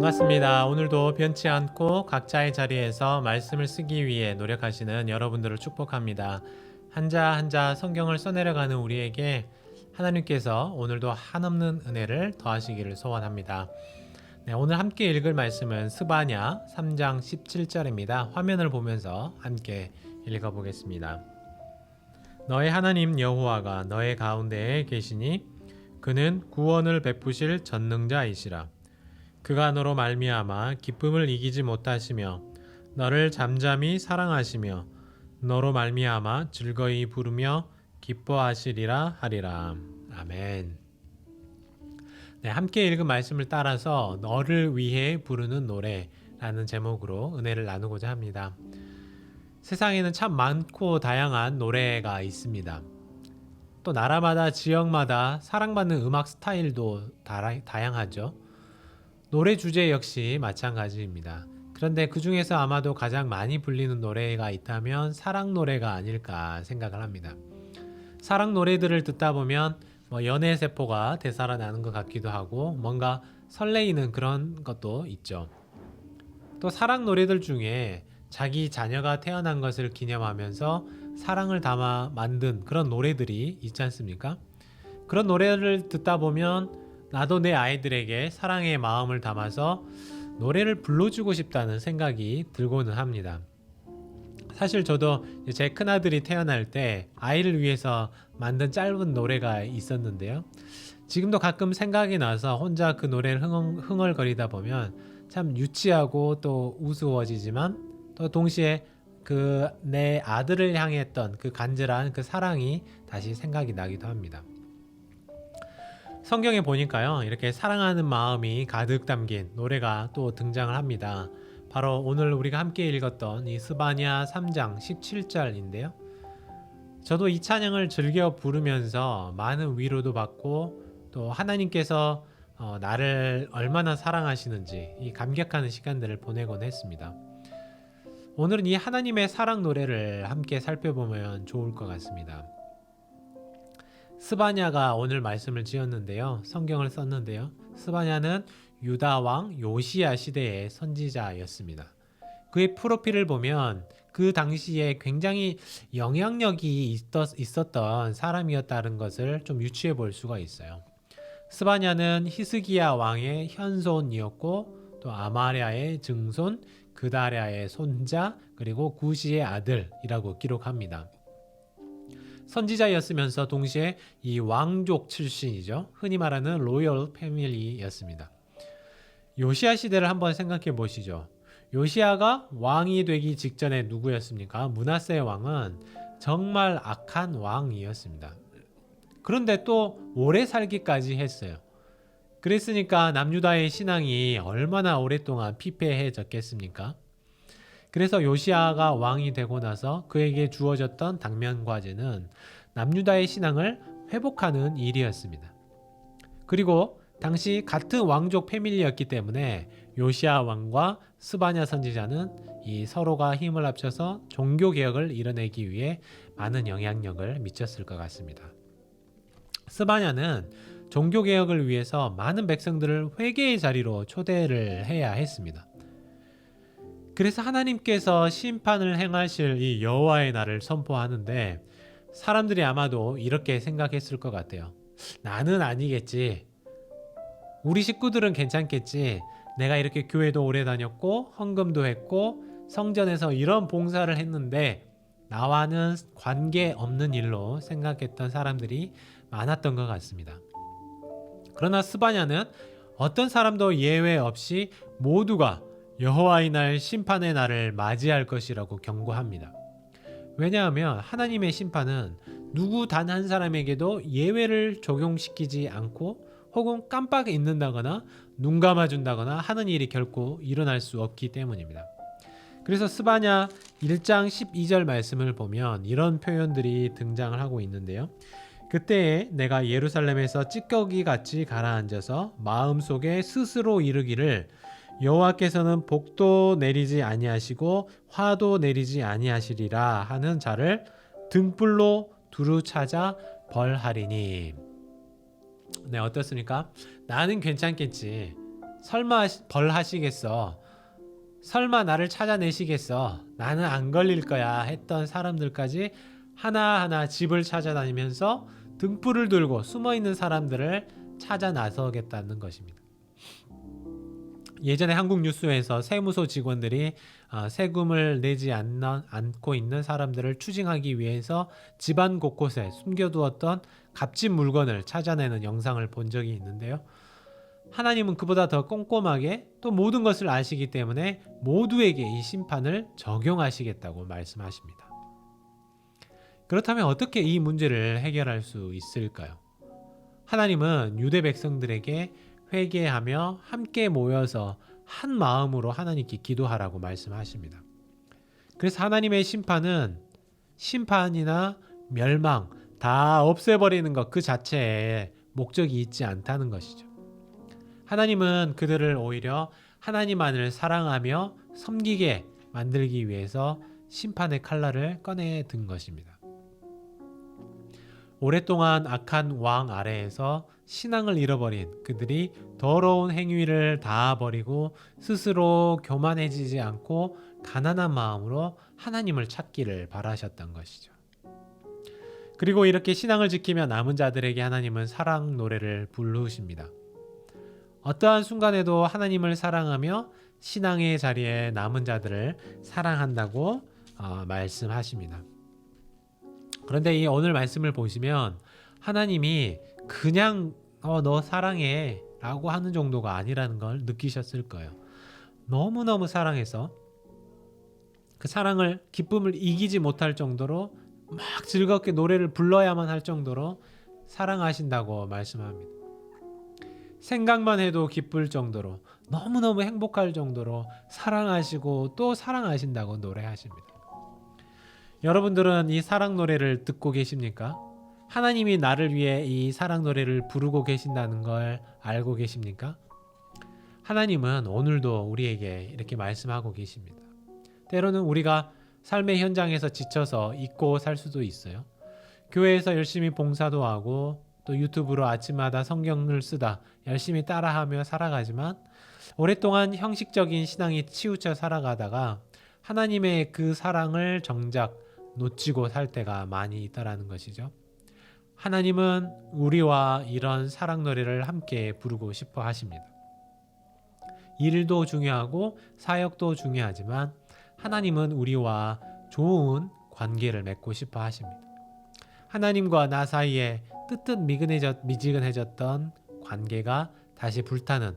반갑습니다. 오늘도 변치 않고 각자의 자리에서 말씀을 쓰기 위해 노력하시는 여러분들을 축복합니다. 한자 한자 성경을 써내려가는 우리에게 하나님께서 오늘도 한없는 은혜를 더하시기를 소원합니다. 네, 오늘 함께 읽을 말씀은 스바냐 3장 17절입니다. 화면을 보면서 함께 읽어보겠습니다. 너의 하나님 여호와가 너의 가운데에 계시니 그는 구원을 베푸실 전능자이시라. 그가 너로 말미암아 기쁨을 이기지 못하시며 너를 잠잠히 사랑하시며 너로 말미암아 즐거이 부르며 기뻐하시리라 하리라. 아멘. 네, 함께 읽은 말씀을 따라서 너를 위해 부르는 노래라는 제목으로 은혜를 나누고자 합니다. 세상에는 참 많고 다양한 노래가 있습니다. 또 나라마다 지역마다 사랑받는 음악 스타일도 다양하죠. 노래 주제 역시 마찬가지입니다. 그런데 그 중에서 아마도 가장 많이 불리는 노래가 있다면 사랑 노래가 아닐까 생각을 합니다. 사랑 노래들을 듣다 보면 연애 세포가 되살아나는 것 같기도 하고 뭔가 설레이는 그런 것도 있죠. 또 사랑 노래들 중에 자기 자녀가 태어난 것을 기념하면서 사랑을 담아 만든 그런 노래들이 있지 않습니까? 그런 노래를 듣다 보면 나도 내 아이들에게 사랑의 마음을 담아서 노래를 불러주고 싶다는 생각이 들고는 합니다. 사실 저도 제 큰아들이 태어날 때 아이를 위해서 만든 짧은 노래가 있었는데요. 지금도 가끔 생각이 나서 혼자 그 노래를 흥얼거리다 보면 참 유치하고 또 우스워지지만 또 동시에 그 내 아들을 향했던 그 간절한 그 사랑이 다시 생각이 나기도 합니다. 성경에 보니까요, 이렇게 사랑하는 마음이 가득 담긴 노래가 또 등장을 합니다. 바로 오늘 우리가 함께 읽었던 이 스바냐 3장 17절인데요. 저도 이 찬양을 즐겨 부르면서 많은 위로도 받고 또 하나님께서 나를 얼마나 사랑하시는지 이 감격하는 시간들을 보내곤 했습니다. 오늘은 이 하나님의 사랑 노래를 함께 살펴보면 좋을 것 같습니다. 스바냐가 오늘 말씀을 지었는데요. 성경을 썼는데요. 스바냐는 유다 왕 요시야 시대의 선지자였습니다. 그의 프로필을 보면 그 당시에 굉장히 영향력이 있었던 사람이었다는 것을 좀 유추해 볼 수가 있어요. 스바냐는 히스기야 왕의 현손이었고 또 아마랴의 증손, 그다랴의 손자, 그리고 구시의 아들이라고 기록합니다. 선지자였으면서 동시에 이 왕족 출신이죠. 흔히 말하는 로열 패밀리였습니다. 요시야 시대를 한번 생각해 보시죠. 요시야가 왕이 되기 직전에 누구였습니까? 므낫세 왕은 정말 악한 왕이었습니다. 그런데 또 오래 살기까지 했어요. 그랬으니까 남유다의 신앙이 얼마나 오랫동안 피폐해졌겠습니까? 그래서 요시야가 왕이 되고 나서 그에게 주어졌던 당면 과제는 남유다의 신앙을 회복하는 일이었습니다. 그리고 당시 같은 왕족 패밀리였기 때문에 요시야 왕과 스바냐 선지자는 이 서로가 힘을 합쳐서 종교 개혁을 이뤄내기 위해 많은 영향력을 미쳤을 것 같습니다. 스바냐는 종교 개혁을 위해서 많은 백성들을 회개의 자리로 초대를 해야 했습니다. 그래서 하나님께서 심판을 행하실 이 여호와의 날을 선포하는데 사람들이 아마도 이렇게 생각했을 것 같아요. 나는 아니겠지. 우리 식구들은 괜찮겠지. 내가 이렇게 교회도 오래 다녔고 헌금도 했고 성전에서 이런 봉사를 했는데 나와는 관계없는 일로 생각했던 사람들이 많았던 것 같습니다. 그러나 스바냐는 어떤 사람도 예외 없이 모두가 여호와의 날 심판의 날을 맞이할 것이라고 경고합니다. 왜냐하면 하나님의 심판은 누구 단 한 사람에게도 예외를 적용시키지 않고 혹은 깜빡 잊는다거나 눈 감아준다거나 하는 일이 결코 일어날 수 없기 때문입니다. 그래서 스바냐 1장 12절 말씀을 보면 이런 표현들이 등장을 하고 있는데요. 그때에 내가 예루살렘에서 찌꺼기 같이 가라앉아서 마음속에 스스로 이르기를 여호와께서는 복도 내리지 아니하시고 화도 내리지 아니하시리라 하는 자를 등불로 두루 찾아 벌하리니. 네, 어떻습니까? 나는 괜찮겠지. 설마 벌하시겠어? 설마 나를 찾아내시겠어? 나는 안 걸릴 거야 했던 사람들까지 하나하나 집을 찾아다니면서 등불을 들고 숨어있는 사람들을 찾아 나서겠다는 것입니다. 예전에 한국 뉴스에서 세무서 직원들이 세금을 내지 않고 있는 사람들을 추징하기 위해서 집안 곳곳에 숨겨두었던 값진 물건을 찾아내는 영상을 본 적이 있는데요. 하나님은 그보다 더 꼼꼼하게 또 모든 것을 아시기 때문에 모두에게 이 심판을 적용하시겠다고 말씀하십니다. 그렇다면 어떻게 이 문제를 해결할 수 있을까요? 하나님은 유대 백성들에게 회개하며 함께 모여서 한 마음으로 하나님께 기도하라고 말씀하십니다. 그래서 하나님의 심판은 심판이나 멸망 다 없애버리는 것 그 자체에 목적이 있지 않다는 것이죠. 하나님은 그들을 오히려 하나님만을 사랑하며 섬기게 만들기 위해서 심판의 칼날을 꺼내 든 것입니다. 오랫동안 악한 왕 아래에서 신앙을 잃어버린 그들이 더러운 행위를 다 버리고 스스로 교만해지지 않고 가난한 마음으로 하나님을 찾기를 바라셨던 것이죠. 그리고 이렇게 신앙을 지키며 남은 자들에게 하나님은 사랑 노래를 부르십니다. 어떠한 순간에도 하나님을 사랑하며 신앙의 자리에 남은 자들을 사랑한다고 말씀하십니다. 그런데 이 오늘 말씀을 보시면 하나님이 그냥 너 사랑해 라고 하는 정도가 아니라는 걸 느끼셨을 거예요. 너무너무 사랑해서 그 사랑을 기쁨을 이기지 못할 정도로 막 즐겁게 노래를 불러야만 할 정도로 사랑하신다고 말씀합니다. 생각만 해도 기쁠 정도로 너무너무 행복할 정도로 사랑하시고 또 사랑하신다고 노래하십니다. 여러분들은 이 사랑 노래를 듣고 계십니까? 하나님이 나를 위해 이 사랑 노래를 부르고 계신다는 걸 알고 계십니까? 하나님은 오늘도 우리에게 이렇게 말씀하고 계십니다. 때로는 우리가 삶의 현장에서 지쳐서 잊고 살 수도 있어요. 교회에서 열심히 봉사도 하고 또 유튜브로 아침마다 성경을 쓰다 열심히 따라하며 살아가지만 오랫동안 형식적인 신앙이 치우쳐 살아가다가 하나님의 그 사랑을 정작 놓치고 살 때가 많이 있다라는 것이죠. 하나님은 우리와 이런 사랑 노래를 함께 부르고 싶어 하십니다. 일도 중요하고 사역도 중요하지만 하나님은 우리와 좋은 관계를 맺고 싶어 하십니다. 하나님과 나 사이에 미지근해졌던 관계가 다시 불타는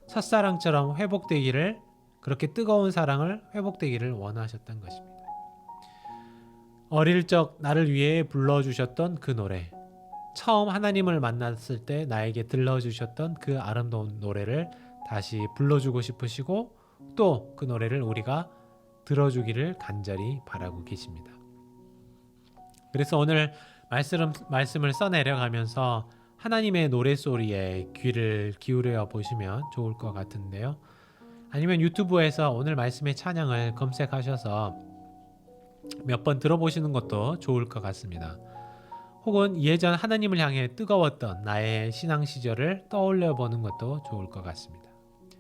첫사랑처럼 회복되기를, 그렇게 뜨거운 사랑을 회복되기를 원하셨던 것입니다. 어릴 적 나를 위해 불러주셨던 그 노래, 처음 하나님을 만났을 때 나에게 들려주셨던 그 아름다운 노래를 다시 불러주고 싶으시고 또 그 노래를 우리가 들어주기를 간절히 바라고 계십니다. 그래서 오늘 말씀을 써내려가면서 하나님의 노래소리에 귀를 기울여 보시면 좋을 것 같은데요. 아니면 유튜브에서 오늘 말씀의 찬양을 검색하셔서 몇 번 들어보시는 것도 좋을 것 같습니다. 혹은 예전 하나님을 향해 뜨거웠던 나의 신앙 시절을 떠올려 보는 것도 좋을 것 같습니다.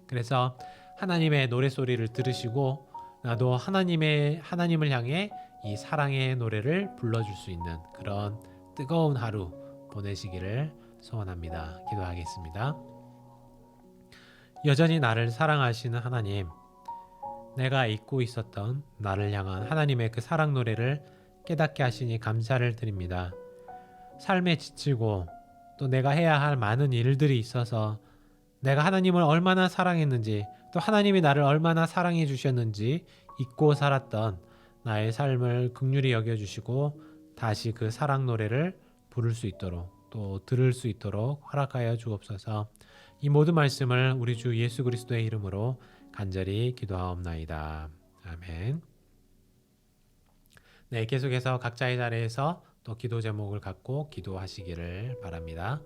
그래서 하나님의 노래소리를 들으시고 나도 하나님을 향해 이 사랑의 노래를 불러줄 수 있는 그런 뜨거운 하루 보내시기를 소원합니다. 기도하겠습니다. 여전히 나를 사랑하시는 하나님, 내가 잊고 있었던 나를 향한 하나님의 그 사랑 노래를 깨닫게 하시니 감사를 드립니다. 삶에 지치고 또 내가 해야 할 많은 일들이 있어서 내가 하나님을 얼마나 사랑했는지 또 하나님이 나를 얼마나 사랑해 주셨는지 잊고 살았던 나의 삶을 긍휼히 여겨주시고 다시 그 사랑 노래를 부를 수 있도록 또 들을 수 있도록 허락하여 주옵소서. 이 모든 말씀을 우리 주 예수 그리스도의 이름으로 간절히 기도하옵나이다. 아멘. 네, 계속해서 각자의 자리에서 또 기도 제목을 갖고 기도하시기를 바랍니다.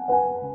you.